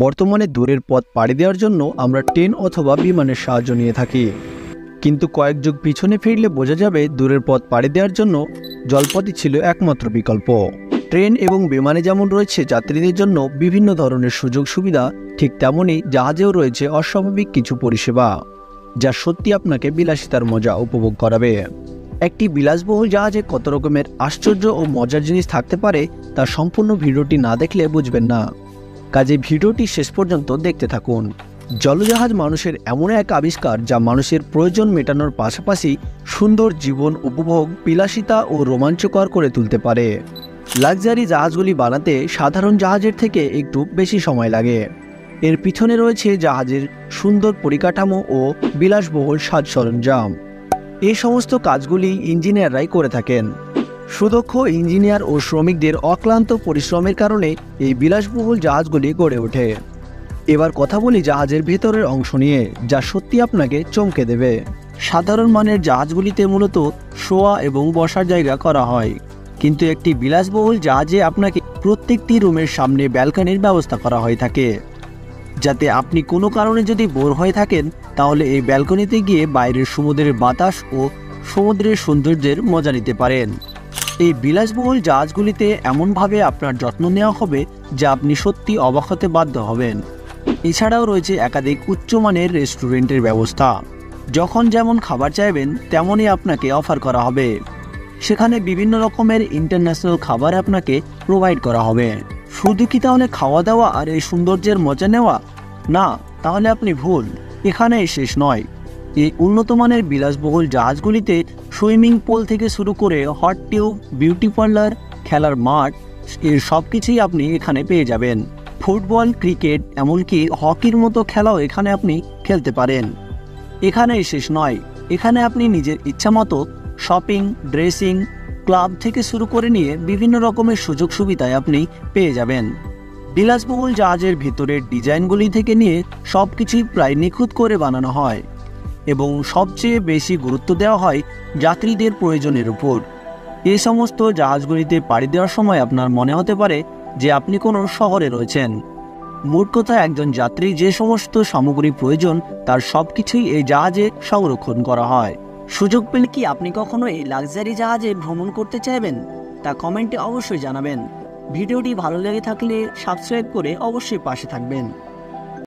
বর্তমানে দূরের পথ পাড়ি দেওয়ার জন্য আমরা ট্রেন অথবা বিমানের সাহায্য নিয়ে থাকি, কিন্তু কয়েক যুগ পিছনে ফিরলে বোঝা যাবে দূরের পথ পাড়ি দেওয়ার জন্য জলপথই ছিল একমাত্র বিকল্প। ট্রেন এবং বিমানে যেমন রয়েছে যাত্রীদের জন্য বিভিন্ন ধরনের সুযোগ সুবিধা, ঠিক তেমনই জাহাজেও রয়েছে অস্বাভাবিক কিছু পরিষেবা, যা সত্যি আপনাকে বিলাসিতার মজা উপভোগ করাবে। একটি বিলাসবহুল জাহাজে কত রকমের আশ্চর্য ও মজার জিনিস থাকতে পারে তা সম্পূর্ণ ভিডিওটি না দেখলে বুঝবেন না। কাজে ভিডিওটি শেষ পর্যন্ত দেখতে থাকুন। জলজাহাজ মানুষের এমন এক আবিষ্কার যা মানুষের প্রয়োজন মেটানোর পাশাপাশি সুন্দর জীবন উপভোগ, বিলাসিতা ও রোমাঞ্চকর করে তুলতে পারে। লাক্সারি জাহাজগুলি বানাতে সাধারণ জাহাজের থেকে একটু বেশি সময় লাগে। এর পিছনে রয়েছে জাহাজের সুন্দর পরিকাঠামো ও বিলাসবহুল সাজ সরঞ্জাম। এই সমস্ত কাজগুলি ইঞ্জিনিয়াররাই করে থাকেন। সুদক্ষ ইঞ্জিনিয়ার ও শ্রমিকদের অক্লান্ত পরিশ্রমের কারণে এই বিলাসবহুল জাহাজগুলি গড়ে ওঠে। এবার কথা বলি জাহাজের ভেতরের অংশ নিয়ে, যা সত্যি আপনাকে চমকে দেবে। সাধারণ মানের জাহাজগুলিতে মূলত শোয়া এবং বসার জায়গা করা হয়, কিন্তু একটি বিলাসবহুল জাহাজে আপনাকে প্রত্যেকটি রুমের সামনে ব্যালকনির ব্যবস্থা করা হয়ে থাকে, যাতে আপনি কোনো কারণে যদি বোর হয়ে থাকেন তাহলে এই ব্যালকনিতে গিয়ে বাইরের সমুদ্রের বাতাস ও সমুদ্রের সৌন্দর্যের মজা নিতে পারেন। এই বিলাসবহুল জাহাজগুলিতে এমনভাবে আপনার যত্ন নেওয়া হবে যা আপনি সত্যি অবাক হতে বাধ্য হবেন। এছাড়াও রয়েছে একাধিক উচ্চমানের রেস্টুরেন্টের ব্যবস্থা। যখন যেমন খাবার চাইবেন তেমনই আপনাকে অফার করা হবে। সেখানে বিভিন্ন রকমের ইন্টারন্যাশনাল খাবার আপনাকে প্রোভাইড করা হবে। শুধু কি তাহলে খাওয়া দাওয়া আর এই সৌন্দর্যের মজা নেওয়া? না, তাহলে আপনি ভুল। এখানেই শেষ নয়। এই উন্নত মানের বিলাসবহুল জাহাজগুলিতে সুইমিং পুল থেকে শুরু করে হট টিউব, বিউটি পার্লার, খেলার মাঠ, এর সব কিছুই আপনি এখানে পেয়ে যাবেন। ফুটবল, ক্রিকেট, এমনকি হকির মতো খেলাও এখানে আপনি খেলতে পারেন। এখানেই শেষ নয়, এখানে আপনি নিজের ইচ্ছামতো শপিং, ড্রেসিং, ক্লাব থেকে শুরু করে নিয়ে বিভিন্ন রকমের সুযোগ সুবিধায় আপনি পেয়ে যাবেন। বিলাসবহুল জাহাজের ভেতরের ডিজাইনগুলি থেকে নিয়ে সব কিছুই প্রায় নিখুঁত করে বানানো হয় এবং সবচেয়ে বেশি গুরুত্ব দেওয়া হয় যাত্রীদের প্রয়োজনের উপর। এই সমস্ত জাহাজগুলিতে পাড়ি দেওয়ার সময় আপনার মনে হতে পারে যে আপনি কোনো শহরে রয়েছেন। মোট কথা, একজন যাত্রী যে সমস্ত সামগ্রী প্রয়োজন তার সব কিছুই এই জাহাজে সংরক্ষণ করা হয়। সুযোগ পেলে কি আপনি কখনো এই লাক্সারি জাহাজে ভ্রমণ করতে চাইবেন? তা কমেন্টে অবশ্যই জানাবেন। ভিডিওটি ভালো লেগে থাকলে সাবস্ক্রাইব করে অবশ্যই পাশে থাকবেন।